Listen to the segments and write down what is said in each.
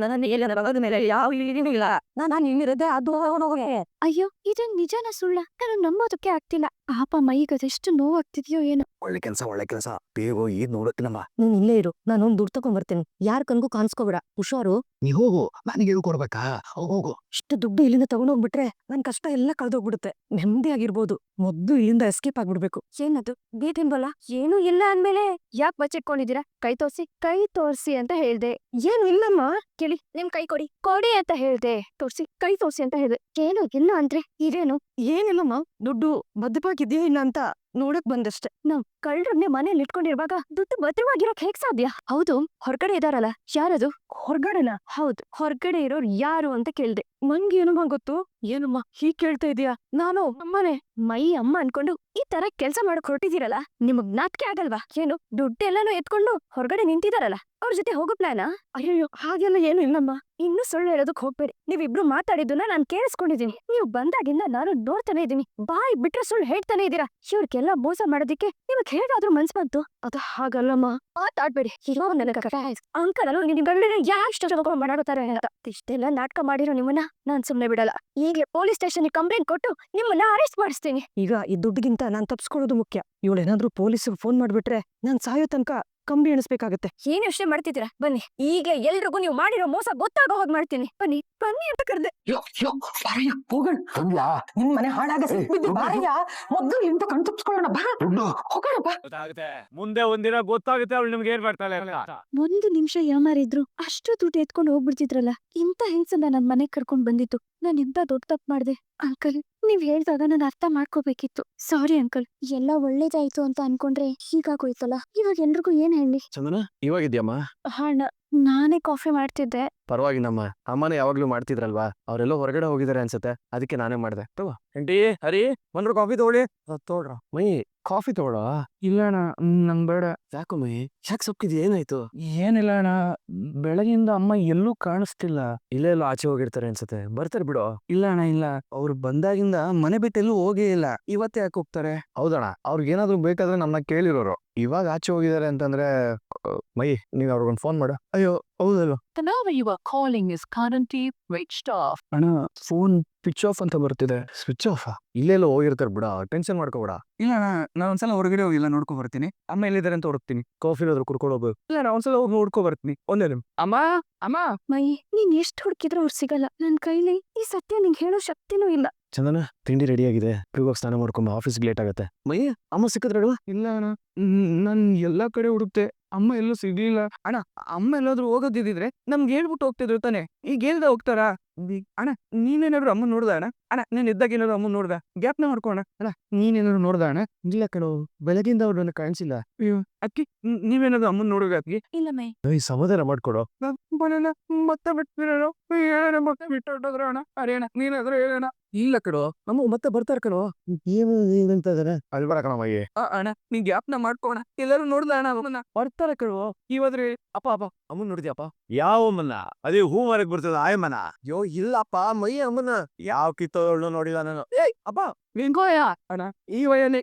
ನನ್ನ ಮಗದ ಮೇಲೆ ಯಾವ ಇಳಿನೂ ಇಲ್ಲ. ನಾನು ಹಿಂಗಿರದೆ ಅದು ಹೋಗಿ. ಅಯ್ಯೋ ಇದನ್ ನಿಜನ ಸುಳ್ಳ ನಾನು ನಂಬೋದಕ್ಕೆ ಆಗ್ತಿಲ್ಲ. ಪಾಪ ಮೈಗೆ ಅದೆಷ್ಟು ನೋವಾಗ್ತಿದ್ಯೋ ಏನೋ. ಒಳ್ಳೆ ಕೆಲಸ ಬೇಗ ಹೋಗಿ ನೋಡತ್ತಿನಮ್ಮ. ನೀನ್ ಇಲ್ಲೇ ಇರು, ನಾನು ದುಡ್ಡು ತಗೊಂಡ್ ಬರ್ತೀನಿ. ಯಾರ ಕನ್ಗೂ ಕಾಣಿಸ್ಕೋಬೇಡ, ಹುಷಾರು. ನೀ ಹೋಗು, ನನಗೆ ಹೇಳ್ಕೊಡ್ಬೇಕಾ? ಹೋಗು. ಇಷ್ಟು ದುಡ್ಡು ಇಲ್ಲಿಂದ ತಗೊಂಡೋಗ್ಬಿಟ್ರೆ ನನ್ ಕಷ್ಟ ಎಲ್ಲ ಕಳ್ದೋಗ್ಬಿಡುತ್ತೆ. ನೆಮ್ಮದಿ ಆಗಿರ್ಬೋದು. ಮೊದ್ಲು ಇಲ್ಲಿಂದ ಎಸ್ಕೇಪ್ ಆಗ್ಬಿಡ್ಬೇಕು. ಏನದು ಬೇಟಿನ್ಬಲ್ಲ ಏನು ಇಲ್ಲ ಅಂದ್ಮೇಲೆ ಯಾಕೆ ಬಚ್ಚಿಟ್ಕೊಂಡಿದ್ದೀರಾ? ಕೈ ತೋರ್ಸಿ ಅಂತ ಹೇಳ್ದೆ. ಏನು ಇಲ್ಲಮ್ಮ. ಕೇಳಿ ನಿಮ್ ಕೈ ಕೊಡಿ ಅಂತ ಹೇಳ್ದೆ. ಕೈ ತೋರ್ಸಿ ಅಂತ ಹೇಳ್ದೆ. ಏನು ಇಲ್ಲ ಅಂದ್ರೆ ಇದೇನು? ಏನಿಲ್ಲಮ್ಮ, ದುಡ್ಡು ಭದ್ರವಾಗಿದ್ಯಾ ಇಲ್ಲ ಅಂತ ನೋಡಕ್ ಬಂದಷ್ಟೆ. ನಾವ್ ಕಳ್ಳರನ್ನೇ ಮನೇಲಿ ಇಟ್ಕೊಂಡಿರುವಾಗ ದುಡ್ಡು ಭದ್ರವಾಗಿರೋಕ್ ಹೇಗ್ ಸಾಧ್ಯ? ಹೌದು, ಹೊರಗಡೆ ಇದಾರಲ್ಲ, ಯಾರದು? ಹೊರಗಡೆನಾ? ಹೌದು, ಹೊರಗಡೆ ಇರೋರು ಯಾರು ಅಂತ ಕೇಳ್ದೆ. ಮಂಗೇನಮ್ಮ ಗೊತ್ತು? ಏನಮ್ಮ ಹೀಗ್ ಕೇಳ್ತಾ ಇದೀಯಾ? ನಾನು ಅಮ್ಮನೇ ಮೈ ಅಮ್ಮ ಅನ್ಕೊಂಡು ಈ ತರ ಕೆಲ್ಸ ಮಾಡಕ್ ಹೊರಟಿದ್ದೀರಲ್ಲ, ನಿಮಗ್ ನಾಟ್ಕೆ ಆಗಲ್ವಾ? ಏನು ದುಡ್ಡೆಲ್ಲಾನು ಎತ್ಕೊಂಡು ಹೊರಗಡೆ ನಿಂತಿದಾರಲ್ಲ, ಅವ್ರ ಜೊತೆ ಹೋಗೋ ಪ್ಲಾನಾ? ಅಯ್ಯೋ ಹಾಗೆಲ್ಲ ಏನು ಇಲ್ಲಮ್ಮ. ಇನ್ನು ಸುಳ್ಳು ಹೇಳೋದಕ್ ಹೋಗ್ಬೇಡಿ. ನೀವಿಬ್ರು ಮಾತಾಡಿದ್ದನ್ನ ನಾನ್ ಕೇಳಿಸ್ಕೊಂಡಿದೀನಿ. ನೀವು ಬಂದಾಗಿಂದ ನಾನು ನೋಡ್ತಾನೆ ಇದೀನಿ. ಬಾಯ್ ಬಿಟ್ರೆ ಸುಳ್ಳು ಹೇಳ್ತಾನೆ ಇದೀರಾ. ಇವ್ರಿಗೆಲ್ಲ ಮೋಸ ಮಾಡೋದಿಕ್ಕೆ ನಿಮಗ್ ಹೇಗಾದ್ರೂ ಮನ್ಸ್ ಬಂತು? ಅದ ಹಾಗಲ್ಲಮ್ಮ. ಮಾತಾಡ್ಬೇಡಿ. ಇರೋ ಅಂಕಲ್ ಅಲ್ಲೂ ನಿಮ್ ಯಾಷ್ಟು ಮಾಡಾಡುತ್ತಾರೆ ಅಂತ. ಇಷ್ಟೆಲ್ಲ ನಾಟಕ ಮಾಡಿರೋ ನಿಮ್ಮನ್ನ ನಾನ್ ಸುಮ್ನೆ ಬಿಡಲ್ಲ. ಈಗಲೇ ಪೊಲೀಸ್ ಸ್ಟೇಷನ್ ಕಂಪ್ಲೇಂಟ್ ಕೊಟ್ಟು ನಿಮ್ಮನ್ನ ಅರೆಸ್ಟ್ ಮಾಡಿಸ್ತೀನಿ. ಈಗ ಈ ದುಡ್ಡಿಗಿಂತ ನಾನ್ ತಪ್ಸ್ಕೊಳ್ಳೋದು ಮುಖ್ಯ. ಇವಳೇನಾದ್ರೂ ಪೊಲೀಸ್ ಫೋನ್ ಮಾಡ್ಬಿಟ್ರೆ ನಾನ್ ಸಾಯೋ ತನಕ ಕಂಬಿ ಎಣಿಸ್ಬೇಕಾಗತ್ತೆ. ಏನ್ ಯೋಚನೆ ಮಾಡ್ತಿದ್ದೀರಾ? ಬನ್ನಿ, ಈಗ ಎಲ್ರಿಗೂ ನೀವು ಮಾಡಿರೋ ಮೋಸ ಗೊತ್ತಾಗೋ ಹೋಗ್ ಮಾಡ್ತೀನಿ. ಬನ್ನಿ ಬನ್ನಿ ಅಂತ ಕರ್ದೆ. ನಿಮ್ ಮನೆ ಹಾಳಾಗ ಮೊದ್ಲು ಇಂತ ಕಣ್ ತಪ್ಸ್ಕೊಳ್ಳೋಣ. ಹೋಗೋಣ ಬಾ. ಮುಂದೆ ಒಂದಿನ ಗೊತ್ತಾಗುತ್ತೆ ಅವಳು ನಿಮ್ಗೆ ಏನ್ ಮಾಡ್ತಾಳೆ ಅಂತ. ಒಂದು ನಿಮಿಷ ಯಾಮಾರಿದ್ರು ಅಷ್ಟು ದುಡ್ಡು ಎತ್ಕೊಂಡು ಹೋಗ್ಬಿಡ್ತಿದ್ರಲ್ಲ. ಇಂತ ಹೆಂಗ್ಸನ್ನ ನನ್ ಮನೆಗ್ ಕರ್ಕೊಂಡ್ ಬಂದಿತ್ತು. ನಾನ್ ಇಂತ ದೊಡ್ಡ ತಪ್ಪು ಮಾಡ್ದೆ ಅಂಕಲ್. ನೀವ್ ಹೇಳ್ದಾಗ ನಾನು ಅರ್ಥ ಮಾಡ್ಕೋಬೇಕಿತ್ತು. Sorry uncle. ಎಲ್ಲ ಒಳ್ಳೇದಾಯ್ತು ಅಂತ ಅನ್ಕೊಂಡ್ರೆ ಹೀಗಾಗೋಯ್ತಲ್ಲ. ಇವಾಗ ಎಲ್ರಿಗೂ ಏನ್ ಹೇಳಿ? ಚಂದನ ಇವಾಗಿದ್ಯಮ್ಮ? ಹಾಣ ನಾನೇ ಕಾಫಿ ಮಾಡ್ತಿದ್ದೆ. ಪರವಾಗಿನಮ್ಮ, ಅಮ್ಮನ ಯಾವಾಗ್ಲೂ ಮಾಡ್ತಿದ್ರಲ್ವಾ, ಅವರೆಲ್ಲೋ ಹೊರಗಡೆ ಹೋಗಿದಾರೆ ಅನ್ಸುತ್ತೆ, ಅದಕ್ಕೆ ನಾನೇ ಮಾಡ್ದೆ. ತಗೋ ಎಂಟಿ, ಹರಿ ಬಂದ್ರು ಕಾಫಿ ತಗೊಳ್ಳಿ. ತಗೊಳ್ರ ಮೈ, ಕಾಫಿ ತಗೊಳ. ಇಲ್ಲ ಅಣ್ಣ, ನಂಗ್ ಬೇಡ. ಯಾಕೋ ಮೈ, ಯಾಕೆ ಸೊಪ್ಪಿದ್ಯ? ಏನಾಯ್ತು? ಏನಿಲ್ಲ ಅಣ್ಣ, ಬೆಳಗಿಂದ ಅಮ್ಮ ಎಲ್ಲೂ ಕಾಣಿಸ್ತಿಲ್ಲ. ಇಲ್ಲೇ ಎಲ್ಲೋ ಆಚೆ ಹೋಗಿರ್ತಾರೆ ಅನ್ಸುತ್ತೆ, ಬರ್ತಾರೆ ಬಿಡು. ಇಲ್ಲ ಅಣ್ಣ ಇಲ್ಲ, ಅವ್ರು ಬಂದಾಗಿಂದ ಮನೆ ಬಿಟ್ಟು ಎಲ್ಲೂ ಹೋಗೇ ಇಲ್ಲ. ಇವತ್ತೇ ಯಾಕೆ ಹೋಗ್ತಾರೆ? ಹೌದಣ್ಣ, ಅವ್ರಿಗೇನಾದ್ರು ಬೇಕಾದ್ರೆ ನಮ್ಮನ್ನ ಕೇಳಿರೋರು. ಇವಾಗ ಆಚೆ ಹೋಗಿದ್ದಾರೆ ಅಂತಂದ್ರೆ ಮೈ, ನೀವ್ ಅವ್ರಿಗೊಂದು ಫೋನ್ ಮಾಡ. ಅಯ್ಯೋ ಹೌದಲ್ವ. The number you are calling is currently switched off. ಅಣ್ಣ ಫೋನ್ ಸ್ವಿಚ್ ಆಫ್ ಅಂತ ಬರ್ತಿದೆ. Switch off? ಇಲ್ಲೆಲ್ಲೋ ಹೋಗಿರ್ತಾರೆ ಬಿಡ, ಟೆನ್ಷನ್ ಮಾಡ್ಕೋಬೇಡ. ಇಲ್ಲ ಅಣ್ಣ, ನಾನು ಒಂದ್ಸಲ ಹೊರಗಡೆ ಹೋಗಿಲ್ಲ, ನೋಡ್ಕೊಂಡ್ ಬರ್ತೀನಿ. ಅಮ್ಮ ಎಲ್ಲಿದ್ದಾರೆ ಅಂತ ಹುಡುಕ್ತೀನಿ. ಕಾಫಿ ಏನಾದ್ರು ಕುಡ್ಕೊಳ್ಳೋದು? ಇಲ್ಲ ಅಣ್ಣ, ಒಂದ್ಸಲ ಹೋಗಿ ನೋಡ್ಕೊ ಬರ್ತೀನಿ. ಒಂದೇ ನಿಮ್ ಅಮ್ಮ ಅಮ್ಮ. ಮೈ, ನೀನ್ ಎಷ್ಟ್ ಹುಡುಕಿದ್ರು ಅವ್ರು ಸಿಗಲ್ಲ. ನನ್ ಕೈಲಿ ಈ ಸತ್ಯ ನಿಂಗೆ ಹೇಳೋ ಶಕ್ತಿನೂ ಇಲ್ಲ. ಚಂದನ, ತಿಂಡಿ ರೆಡಿ ಆಗಿದೆ, ಇವಾಗ ಸ್ನಾನ ಮಾಡ್ಕೊಂಬ, ಆಫೀಸ್ಗೆ ಲೇಟ್ ಆಗತ್ತೆ. ಮೈ, ಅಮ್ಮ ಸಿಕ್ಕಿದ್ರಲ್ವಾ? ಇಲ್ಲ ಅಣ್ಣ, ನಾನ್ ಎಲ್ಲಾ ಕಡೆ ಹುಡುಕ್ತೆ, ಅಮ್ಮ ಎಲ್ಲೂ ಸಿಗ್ಲಿಲ್ಲ. ಅಣ್ಣ, ಅಮ್ಮ ಎಲ್ಲಾದ್ರೂ ಹೋಗೋದಿದ್ರೆ ನಮ್ಗೆ ಹೇಳ್ಬಿಟ್ಟು ಹೋಗ್ತಿದ್ರು ತಾನೆ. ಈಗ ಹೇಳ್ದ ಹೋಗ್ತಾರಾ? ಅಣ್ಣ ನೀನೇನಾದ್ರು ಅಮ್ಮ ನೋಡ್ದ? ಅಣ್ಣ ನೀನ್ ಇದ್ದಾಗ ಏನಾದ್ರು ಅಮ್ಮ ನೋಡ್ದ? ಗ್ಯಾಪ್ನ ಮಾಡ್ಕೋಣ. ಅಣ್ಣ ನೀನೇನಾದ್ರು ನೋಡ್ದ? ಅಣ್ಣ ಇಲ್ಲ ಕಣೋ, ಬೆಳಗಿಂದ ಅವ್ರು ನನಗೆ ಕಾಣಿಸಿಲ್ಲ. ಅಯ್ಯೋ ಅಕ್ಕಿ, ನೀವೇನಾದ್ರು ಅಮ್ಮನ್ ನೋಡುವ ಅಕ್ಕಿ? ಇಲ್ಲ ಮೈ. ಸಮಾಧಾನ ಮಾಡ್ಕೊಡೋ. ಬರೋಣ ಮತ್ತೆ ಬಿಟ್ಬಿಡೋ. ಹೇಳೋಣ ಮತ್ತೆ ಬಿಟ್ಟು ಹೊಟ್ಟೋದ್ರು. ಅಣ್ಣ ಅರೆ ಅಣ್ಣ, ನೀನಾದ್ರು ಹೇಳೋಣ. ಇಲ್ಲ ಕಣೋ, ಅಮ್ಮ ಮತ್ತೆ ಬರ್ತಾರ ಕಣೋ. ಏನಂತ ಇದಾರೆ ಅಲ್ಬಾರ ಕಣ ಮೈ. ಅಣ್ಣ ನೀ ಗ್ಯಾಪ್ನ ಮಾಡ್ಕೋಣ. ಎಲ್ಲರೂ ನೋಡ್ದ ಅಣ್ಣ ಅಮ್ಮನ್ನ? ಬರ್ತಾರ ಕಣೋ. ಇವಾದ್ರೆ ಅಪ್ಪ ಅಮ್ಮನ್ ನೋಡಿದ್ಯಪ್ಪ? ಯಾವ ಅಮ್ಮನ್ನ? ಅದೇ ಹೂ ಮರಕ್ ಬರ್ತದ ಆಯಮ್ಮನ? ಯೋ ಇಲ್ಲಪ್ಪ, ಮೈ ಅಮ್ಮನ ಯಾವ ಕಿತ್ತೋಳು ನೋಡಿಲ್ಲ ನಾನು. ಏಯ್ ಅಪ್ಪ ವೆಂಕೋಯ. ಅಣ್ಣ ಈ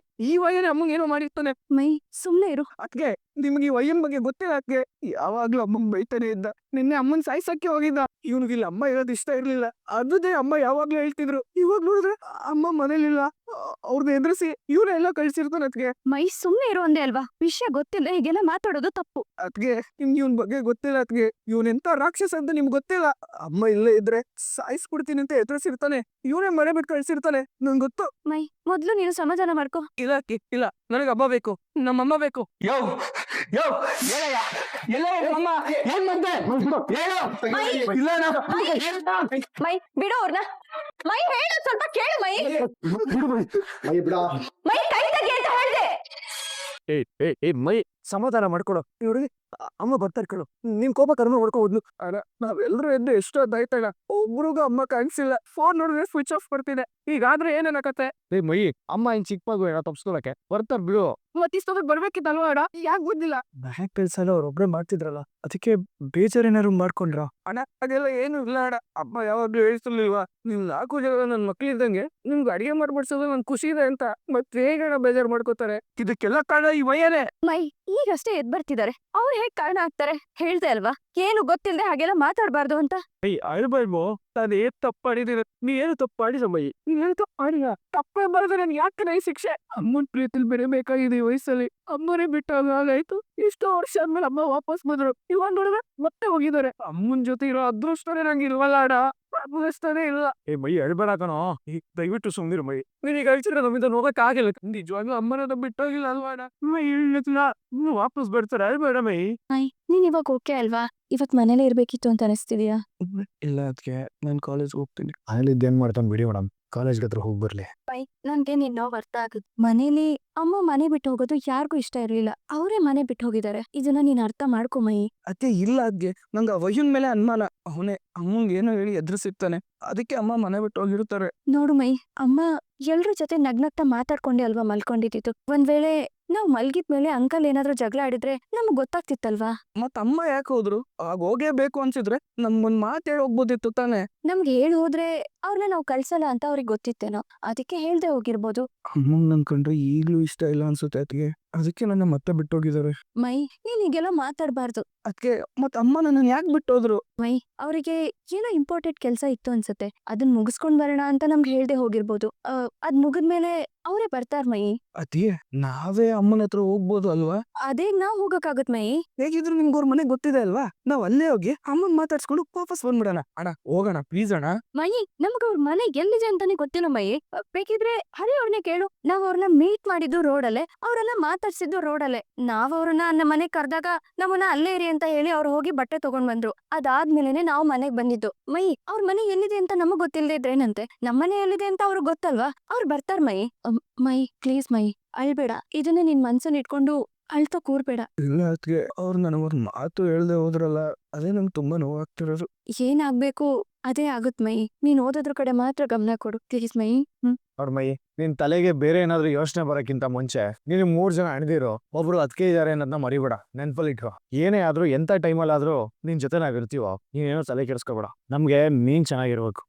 ವಯನೇ ಅಮ್ಮಂಗೆ ಏನೋ ಮಾಡಿರ್ತಾನೆ. ಮೈ ಸುಮ್ನೆ ಇರು. ಅದ್ಕೆ ನಿಮ್ಗೆ ಈ ವಯ್ಯನ್ ಬಗ್ಗೆ ಗೊತ್ತಿಲ್ಲ. ಅದ್ಕೆ ಯಾವಾಗ್ಲೂ ಅಮ್ಮಂಗ್ ಬೈತಾನೆ ಇದ್ದ. ನಿನ್ನೆ ಅಮ್ಮನ್ ಸಾಯ್ಸಕ್ಕೆ ಹೋಗಿದ್ದ. ಇವನಿಗೆ ಇಲ್ಲಿ ಅಮ್ಮ ಇರೋದು ಇಷ್ಟ ಇರ್ಲಿಲ್ಲ. ಅದೇ ಅಮ್ಮ ಯಾವಾಗ್ಲೂ ಹೇಳ್ತಿದ್ರು. ಇವಾಗ ನೋಡಿದ್ರೆ ಅಮ್ಮ ಮನೇಲಿಲ್ಲ. ಅವ್ರನ್ನ ಎದುರಿಸಿ ಇವ್ರೆಲ್ಲ ಕಳ್ಸಿರ್ತಾನೆ. ಅದ್ಕೆ ಮೈ ಸುಮ್ನೆ ಇರು ಅಂದೆ ಅಲ್ವಾ? ವಿಷಯ ಗೊತ್ತಿಲ್ಲ ಹೀಗೆಲ್ಲ ಮಾತಾಡೋದು ತಪ್ಪು. ಅದ್ಕೆ ನಿಮ್ಗೆ ಇವನ್ ಬಗ್ಗೆ ಗೊತ್ತಿಲ್ಲ. ಅದ್ಕೆ ಇವನೆಂತ ರಾಕ್ಷಸ ಅಂತ ನಿಮ್ಗೆ ಗೊತ್ತಿಲ್ಲ. ಅಮ್ಮ ಇಲ್ಲೇ ಇದ್ರೆ ಸಾಯಿಸ್ಬಿಡ್ತೀನಿ ಅಂತ ಎದುರಿಸಿರ್ತಾನೆ. ಇವನೇ ಮನೆ ಬಿಟ್ಟು ಕಳ್ಸಿರ್ತಾನೆ. ನಂಗೆ ಗೊತ್ತು. ಮೈ ಮೊದ್ಲು ನೀನು ಸಮಾಧಾನ ಮಾಡ್ಕೊ. ಇಲ್ಲ ಅಕ್ಕಿ, ಇಲ್ಲ, ನನಗೆ ಅಮ್ಮ ಬೇಕು, ನಮ್ಮಮ್ಮ ಬೇಕು. ಮೈ ಬಿಡು ಅವ್ರನ್ನ. ಮೈ ಹೇಳ, ಸ್ವಲ್ಪ ಕೇಳು ಮೈ. ಮೈ ಕೈ ತೆಗಿ ಅಂತ ಹೇಳ್ದೆ. ಏ ಮೈ, ಸಮಾಧಾನ ಮಾಡ್ಕೊಡು. ಹುಡುಗಿ ಅಮ್ಮ ಬರ್ತಾರೆ ಕಣೋ, ನಿಮ್ ಕೋಪ ಕಡಿಮೆ ಮಾಡ್ಕೋದ್ಲು. ಅಣ್ಣ ನಾವೆಲ್ಲರೂ ಎದ್ದು ಎಷ್ಟೊತ್ತಾಯ್ತಣ್ಣ, ಒಬ್ರಿಗೂ ಅಮ್ಮ ಕಾಣಿಸಿಲ್ಲ. ಫೋನ್ ನೋಡಿದ್ರೆ ಸ್ವಿಚ್ ಆಫ್ ಬರ್ತಿದೆ. ಈಗಾದ್ರೆ ಏನೇನಕತ್ತೆ? ಏ ಮೈ, ಅಮ್ಮ ಇನ್ ಚಿಕ್ಕ ಮಗು ಏನೋ ತಪ್ಸ್ಕೊಳಕ್ಕೆ ಬರ್ತಾರ ಬಿಡು. ಮತ್ತಿಷ್ಟೊತ್ತಿಗೆ ಬರ್ಬೇಕಿತ್ತಲ್ವ ಅಣ್ಣ? ಯಾಕೆ ಗೊತ್ತಿಲ್ಲ? ಬ್ಯಾಂಕ್ ಕೆಲ್ಸಲ್ಲ ಅವ್ರೊಬ್ರೆ ಮಾಡ್ತಿದ್ರಲ್ಲ, ಅದಕ್ಕೆ ಬೇಜಾರೇನಾರು ಮಾಡ್ಕೊಂಡ್ರ? ಅಣ್ಣ ಅದೆಲ್ಲ ಏನು ಇಲ್ಲ ಅಣ್ಣ. ಅಮ್ಮ ಯಾವಾಗ್ಲೂ ಹೇಳ್ತಿರ್ಲಿಲ್ವಾ, ನಿಮ್ 4 ಜನ ನನ್ ಮಕ್ಳಿದ್ದಂಗೆ ನಿಮ್ಗೆ ಅಡಿಗೆ ಮಾಡ್ಬಿಡ್ಸೋದು ನನ್ ಖುಷಿ ಇದೆ ಅಂತ. ಮತ್ತೆ ಹೇಗಣ್ಣ ಬೇಜಾರ್ ಮಾಡ್ಕೋತಾರೆ? ಇದಕ್ಕೆಲ್ಲ ಕಾರಣ ಈ ವಯ್ಯನೇ. ಮೈ ಈಗಷ್ಟೇ ಎದ್ ಬರ್ತಿದ್ದಾರೆ. ಅವ್ರು ಹೇಗ್ ಕಾರಣ ಆಗ್ತಾರೆ ಹೇಳ್ದೆ ಅಲ್ವಾ? ಏನು ಗೊತ್ತಿಲ್ಲದೆ ಹಾಗೆಲ್ಲ ಮಾತಾಡ್ಬಾರ್ದು ಅಂತ. ಅಳ್ಬಾರ್ದು, ನಾನು ಏನ್ ತಪ್ಪು ಮಾಡಿದೀನಿ? ನೀ ಏನು ತಪ್ಪು ಮಾಡಿದ ಮೈ? ನೀನ್ ಏನು ತಪ್ಪು ಮಾಡಿಲ್ಲ. ತಪ್ಪೇ ಬರೋದ್ರೆ ನನ್ ಯಾಕೆ ಈ ಶಿಕ್ಷೆ? ಅಮ್ಮನ್ ಪ್ರೀತಿಲಿ ಬೆರೆಬೇಕಾಗಿದೆ ಈ ವಯಸ್ಸಲ್ಲಿ. ಅಮ್ಮನೇ ಬಿಟ್ಟಾಗ ಹಾಗಾಯ್ತು. ಇಷ್ಟೋ ವರ್ಷ ಆದ್ಮೇಲೆ ಅಮ್ಮ ವಾಪಸ್ ಬಂದ್ರು. ಇವಾಗ ನೋಡಿದ್ರೆ ಮತ್ತೆ ಹೋಗಿದ್ದಾರೆ. ಅಮ್ಮನ್ ಜೊತೆ ಇರೋ ಅದೃಷ್ಟನೇ ನಂಗೆ ಇಲ್ವಲ್ಲ ಅಣ್ಣ. ಅನುಭವಿಸ್ತಾನೆ ಇಲ್ಲ. ಮೈ ಅಳ್ಬೇಡ ಕಣೋ. ಈಗ ದಯವಿಟ್ಟು ಸುಮ್ನಿರು ಮೈ. ನೀನೀಗ ಅಳ್ಸಿದ್ರೆ ನಮ್ಮಿಂದ ಹೋಗಕ್ ಆಗಿಲ್ಲ. ನಿಜವಾಗ್ಲೂ ಅಮ್ಮನ ಬಿಟ್ಟೋಗಿಲ್ಲ ಅಲ್ವಾ ಅಣ್ಣ? ಮೈ ವಾಪಸ್ ಬರ್ತಾರೆ, ಅಳ್ಬೇಡ ಮೈ. ನೀನ್ ಇವಾಗ ಓಕೆ ಅಲ್ವಾ? ಇವತ್ ಮನೇಲೆ ಇರ್ಬೇಕಿತ್ತು ಅಂತ ಅನಿಸ್ತಿದ್ಯಾ? ಇಲ್ಲ ಅದಕ್ಕೆ ನಾನು ಕಾಲೇಜ್ ಹೋಗ್ತೀನಿ. ಅಲ್ಲಿದ್ದು ಏನ್ ಮಾಡ್ತಾನೆ ಬಿಡಿ ಮೇಡಮ್, ಕಾಲೇಜ್ಗೆ ಹತ್ರ ಹೋಗಿ ಬರ್ಲಿ. ನನ್ಗೆ ನಿನ್ ನೋವು ಅರ್ಥ ಆಗುತ್ತೆ. ಮನೇಲಿ ಅಮ್ಮ ಮನೆ ಬಿಟ್ಟು ಹೋಗೋದು ಯಾರಿಗೂ ಇಷ್ಟ ಇರ್ಲಿಲ್ಲ. ಅವರೇ ಮನೆ ಬಿಟ್ಟು ಹೋಗಿದ್ದಾರೆ. ಇದನ್ನ ನೀನ್ ಅರ್ಥ ಮಾಡ್ಕೊ ಮೈ. ಅತ್ತೆ ಇಲ್ಲ ಅದ್ಗೆ ನಂಗೆ ಆ ವಯ್ಯನ್ ಮೇಲೆ ಅನುಮಾನ. ಅವನೇ ಅಮ್ಮಂಗೆ ಏನೋ ಹೇಳಿ ಎದುರಿಸಿರ್ತಾನೆ. ಅದಕ್ಕೆ ಅಮ್ಮ ಮನೆ ಬಿಟ್ಟು ಹೋಗಿರ್ತಾರೆ. ನೋಡು ಮೈ, ಅಮ್ಮ ಎಲ್ರ ಜೊತೆ ನಗ್ನಗ್ತಾ ಮಾತಾಡ್ಕೊಂಡೆ ಅಲ್ವಾ ಮಲ್ಕೊಂಡಿದ್ದಿತ್ತು. ಒಂದ್ ವೇಳೆ ನಾವ್ ಮಲ್ಗಿದ್ಮೇಲೆ ಅಂಕಲ್ ಏನಾದ್ರೂ ಜಗಳ ಆಡಿದ್ರೆ ನಮ್ಗ್ ಗೊತ್ತಾಗ್ತಿತ್ತಲ್ವಾ? ಮತ್ ಅಮ್ಮ ಯಾಕೆ ಹೋದ್ರು? ಆಗ ಹೋಗೇಬೇಕು ಅನ್ಸಿದ್ರೆ ನಮ್ಗೊಂದ್ ಮಾತು ಹೇಳಿ ಹೋಗ್ಬೋದಿತ್ತು ತಾನೆ. ನಮ್ಗೆ ಹೇಳಿ ಹೋದ್ರೆ ಅವ್ರನ್ನ ನಾವ್ ಕಳ್ಸಲ್ಲ ಅಂತ ಅವ್ರಿಗೆ ಗೊತ್ತಿತ್ತೇನೋ. ಅದಕ್ಕೆ ಹೇಳ್ದೆ ಹೋಗಿರ್ಬೋದು. ಅಮ್ಮಂಗ್ ನನ್ ಕಂಡ್ರೆ ಈಗ್ಲೂ ಇಷ್ಟ ಇಲ್ಲ ಅನ್ಸುತ್ತೆ ಅದಕ್ಕೆ. ಅದಕ್ಕೆ ನನ್ನ ಮತ್ತೆ ಬಿಟ್ಟೋಗಿದ್ದಾರೆ. ಮೈ, ನೀನ್ ಹೀಗೆಲ್ಲ ಮಾತಾಡ್ಬಾರ್ದು. ಅದಕ್ಕೆ ಮತ್ ಅಮ್ಮ ನನ್ನ ಯಾಕೆ ಬಿಟ್ಟೋದ್ರು? ಮೈ, ಅವರಿಗೆ ಏನೋ ಇಂಪಾರ್ಟೆಂಟ್ ಕೆಲ್ಸ ಇತ್ತು ಅನ್ಸುತ್ತೆ. ಅದನ್ ಮುಗಿಸ್ಕೊಂಡ್ ಬರೋಣ ಅಂತ ನಮ್ಗೆ ಹೇಳ್ದೆ ಹೋಗಿರ್ಬೋದು. ಅದ್ ಮುಗಿದ್ಮೇಲೆ ಅವರೇ ಬರ್ತಾರ್ ಮೈ. ಅತಿ ನಾವೇ ಅಮ್ಮನ ಹತ್ರ ಹೋಗ್ಬೋದು ಅಲ್ವಾ? ಅದೇ ನಾವ್ ಹೋಗಕ್ಕಾಗತ್ ಮೈ. ಹೇಗಿದ್ರು ನಿಮ್ಗೆ ಅವ್ರ ಮನೆ ಗೊತ್ತಿದೆ ಅಲ್ವಾ? ನಾವ್ ಅಲ್ಲೇ ಹೋಗಿ ಅಮ್ಮನ್ ಮಾತಾಡ್ಸ್ಕೊಂಡು ವಾಪಸ್ ಬಂದ್ಬಿಡೋಣ. ಅಣ್ಣ ಹೋಗೋಣ ಪ್ಲೀಸ್ ಅಣ್ಣ. ಮೈ, ನಮ್ಗ ಅವ್ರ ಮನೆ ಎಲ್ಲಿದೆ ಅಂತಾನೆ ಗೊತ್ತಿಲ್ಲ ಮೈ. ಬೇಕಿದ್ರೆ ಹರಿ ಅವ್ರನ್ನೇ ಕೇಳು. ನಾವ್ ಅವ್ರನ್ನ ಮೀಟ್ ಮಾಡಿದ್ದು ರೋಡಲ್ಲೇ, ಅವ್ರೆಲ್ಲ ಮಾತಾಡ್ಸಿದ್ದು ರೋಡಲ್ಲೇ. ನಾವ್ ಅವ್ರನ್ನ ನಮ್ಮ ಮನೆಗ್ ಕರ್ದಾಗ ನಮ್ಮನ್ನ ಅಲ್ಲೇ ಇರಿ ಅಂತ ಹೇಳಿ ಅವ್ರು ಹೋಗಿ ಬಟ್ಟೆ ತಗೊಂಡ್ ಬಂದ್ರು. ಅದಾದ್ಮೇಲೆನೆ ನಾವು ಮನೆಗ್ ಬಂದಿದ್ದು. ಮೈ, ಅವ್ರ ಮನೆ ಎಲ್ಲಿದೆ ಅಂತ ನಮಗ್ ಗೊತ್ತಿಲ್ಲದೆ ಇದ್ರೇನಂತೆ. ನಮ್ಮನೆ ಎಲ್ಲಿದೆ ಅಂತ ಅವ್ರಿಗೆ ಗೊತ್ತಲ್ವಾ? ಅವ್ರು ಬರ್ತಾರ ಮೈ. ಮೈ ಪ್ಲೀಸ್ ಮೈ, ಅಳ್ಬೇಡ. ಇದನ್ನ ನಿನ್ ಮನ್ಸಲ್ಲಿ ಇಟ್ಕೊಂಡು ಅಳ್ತಾ ಕೂರ್ಬೇಡ. ಇಲ್ಲ ಅದಕ್ಕೆ ಅವ್ರು ನನಗೊಂದು ಮಾತು ಹೇಳ್ದೆ ಹೋದ್ರಲ್ಲ, ಅದೇ ನಂಗೆ ತುಂಬಾ ನೋವಾಗ್ತಿರೋದು. ಏನಾಗ್ಬೇಕು ಅದೇ ಆಗುತ್ ಮೈ. ನೀನ್ ಓದೋದ್ರ ಕಡೆ ಮಾತ್ರ ಗಮನ ಕೊಡು ಪ್ಲೀಸ್ ಮೈ. ಅವ್ರ ಮೈ, ನಿನ್ ತಲೆಗೆ ಬೇರೆ ಏನಾದ್ರು ಯೋಚನೆ ಬರೋಕ್ಕಿಂತ ಮುಂಚೆ ನೀನು 3 ಜನ ಅಣ್ದಿರೋ ಒಬ್ರು ಅದಕ್ಕೆ ಇದಾರೆ ಅನ್ನೋದನ್ನ ಮರಿಬೇಡ. ನೆನ್ಪಲ್ಲಿ ಇಟ್ಕೋ. ಏನೇ ಆದ್ರೂ ಎಂತ ಟೈಮಲ್ಲಿ ಆದ್ರೂ ನಿನ್ ಜೊತೆ ನಾವಿರ್ತೀವೋ, ನೀನೇನೋ ತಲೆ ಕೆಡಿಸ್ಕೋಬೇಡ. ನಮ್ಗೆ ನೀನ್ ಚೆನ್ನಾಗಿರ್ಬೇಕು.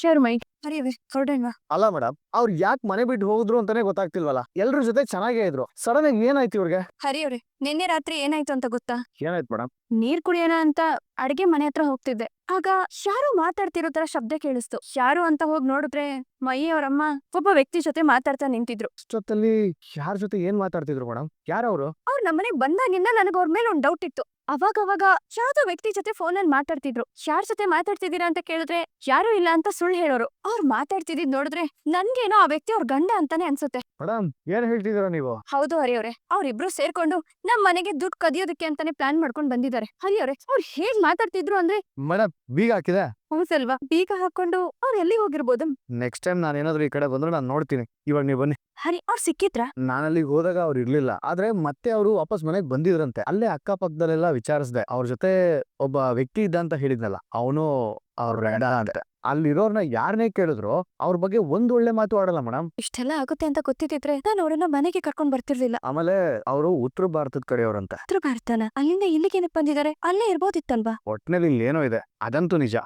ಶರ್ ಮೈ, ಹರಿಯವೆ ಹೊರಡೋಣ. ಅಲ್ಲ ಮೇಡಮ್, ಅವ್ರು ಯಾಕೆ ಮನೆ ಬಿಟ್ಟು ಹೋದ್ರು ಅಂತಾನೆ ಗೊತ್ತಾಗ್ತಿಲ್ವಲ್ಲ. ಎಲ್ರ ಜೊತೆ ಚೆನ್ನಾಗೇ ಇದ್ರು. ಸಡನ್ ಆಗಿ ಏನಾಯ್ತು ಇವ್ರಿಗೆ? ಹರಿಯವ್ರೆ, ನಿನ್ನೆ ರಾತ್ರಿ ಏನಾಯ್ತು ಅಂತ ಗೊತ್ತಾ? ಏನಾಯ್ತು ಮೇಡಮ್? ನೀರ್ ಕುಡಿಯೋಣ ಅಂತ ಅಡ್ಗೆ ಮನೆ ಹತ್ರ ಹೋಗ್ತಿದ್ದೆ. ಆಗ ಯಾರು ಮಾತಾಡ್ತಿರೋ ತರ ಶಬ್ದ ಕೇಳಿಸ್ತು. ಯಾರು ಅಂತ ಹೋಗ್ ನೋಡಿದ್ರೆ ಮೈ ಅವರಮ್ಮ ಒಬ್ಬ ವ್ಯಕ್ತಿ ಜೊತೆ ಮಾತಾಡ್ತಾ ನಿಂತಿದ್ರು. ಅಷ್ಟೊತ್ತಲ್ಲಿ ಯಾರ ಜೊತೆ ಏನ್ ಮಾತಾಡ್ತಿದ್ರು ಮೇಡಮ್? ಯಾರವ್ರು? ಅವ್ರು ನಮ್ಮನೆಗ್ ಬಂದಾಗಿಂದ ನನಗ್ ಅವ್ರ ಮೇಲೆ ಒಂದ್ ಡೌಟ್ ಇತ್ತು. ಅವಾಗ ಯಾವ್ದೋ ವ್ಯಕ್ತಿ ಜೊತೆ ಫೋನಲ್ಲಿ ಮಾತಾಡ್ತಿದ್ರು. ಯಾರ್ ಜೊತೆ ಮಾತಾಡ್ತಿದ್ದೀರಾ ಅಂತ ಕೇಳಿದ್ರೆ ಯಾರು ಇಲ್ಲ ಅಂತ ಸುಳ್ಳು ಹೇಳೋರು. ಅವ್ರು ಮಾತಾಡ್ತಿದ್ ನೋಡಿದ್ರೆ ನನ್ಗೇನೋ ಆ ವ್ಯಕ್ತಿ ಅವ್ರ ಗಂಡ ಅಂತಾನೆ ಅನ್ಸುತ್ತೆ. ಮೇಡಮ್ ಏನ್ ಹೇಳ್ತಿದ್ದೀರಾ ನೀವು? ಹೌದು ಹರಿಯವ್ರೆ, ಅವ್ರಿಬ್ರು ಸೇರ್ಕೊಂಡು ನಮ್ ಮನೆಗೆ ದುಡ್ಡು ಕದಿಯೋದಕ್ಕೆ ಅಂತಾನೆ ಪ್ಲಾನ್ ಮಾಡ್ಕೊಂಡ್ ಬಂದಿದ್ದಾರೆ. ಹರಿಯವ್ರೆ, ಅವ್ರು ಹೇಗ್ ಮಾತಾಡ್ತಿದ್ರು ಅಂದ್ರೆ ಮೇಡಮ್ ಬೀಗ ಹಾಕಿದೆ. ಹೌಸಲ್ವಾ? ಬೀಗ ಹಾಕೊಂಡು ಅವ್ರು ಎಲ್ಲಿ ಹೋಗಿರ್ಬೋದು? ನೆಕ್ಸ್ಟ್ ಟೈಮ್ ನಾನು ಏನಾದ್ರು ಈ ಕಡೆ ಬಂದ್ರೆ ನಾನು ನೋಡ್ತೀನಿ. ಇವಾಗ ನೀವು ಬನ್ನಿ. ಹರಿ, ಅವ್ರು ಸಿಕ್ಕಿದ್ರ? ನಾನು ಅಲ್ಲಿಗೆ ಹೋದಾಗ ಅವ್ರು ಇರ್ಲಿಲ್ಲ. ಆದ್ರೆ ಮತ್ತೆ ಅವರು ವಾಪಸ್ ಮನೆಗೆ ಬಂದಿದ್ರಂತೆ. ಅಲ್ಲೇ ಅಕ್ಕಪಕ್ಕದಲ್ಲೆಲ್ಲ ವಿಚಾರಿಸ್ದೆ. ಅವ್ರ ಜೊತೆ ಒಬ್ಬ ವ್ಯಕ್ತಿ ಇದ್ದ ಅಂತ ಹೇಳಿದ್ನಲ್ಲ, ಅವನು ಅವ್ರ ಗಂಡ ಅಂತ. ಅಲ್ಲಿರೋರ್ನ ಯಾರನ್ನೇ ಕೇಳಿದ್ರು ಅವ್ರ ಬಗ್ಗೆ ಒಂದ್ ಒಳ್ಳೆ ಮಾತು ಆಡಲ್ಲ ಮೇಡಮ್. ಇಷ್ಟೆಲ್ಲ ಆಗುತ್ತೆ ಅಂತ ಗೊತ್ತಿದ್ರೆ ನಾನು ಅವ್ರನ್ನ ಮನೆಗೆ ಕರ್ಕೊಂಡ್ ಬರ್ತಿರ್ಲಿಲ್ಲ. ಆಮೇಲೆ ಅವರು ಉತ್ತರ ಭಾರತದ ಕಡೆಯವ್ರಂತೆ. ಉತ್ತರ ಭಾರತನ? ಅಲ್ಲಿಂದ ಇಲ್ಲಿಗೇನಕ್ ಬಂದಿದ್ದಾರೆ? ಅಲ್ಲೇ ಇರ್ಬೋದಿತ್ತಲ್ವಾ? ಒಟ್ನಲ್ಲಿ ಇಲ್ಲಿ ಏನೋ ಇದೆ, ಅದಂತೂ ನಿಜ.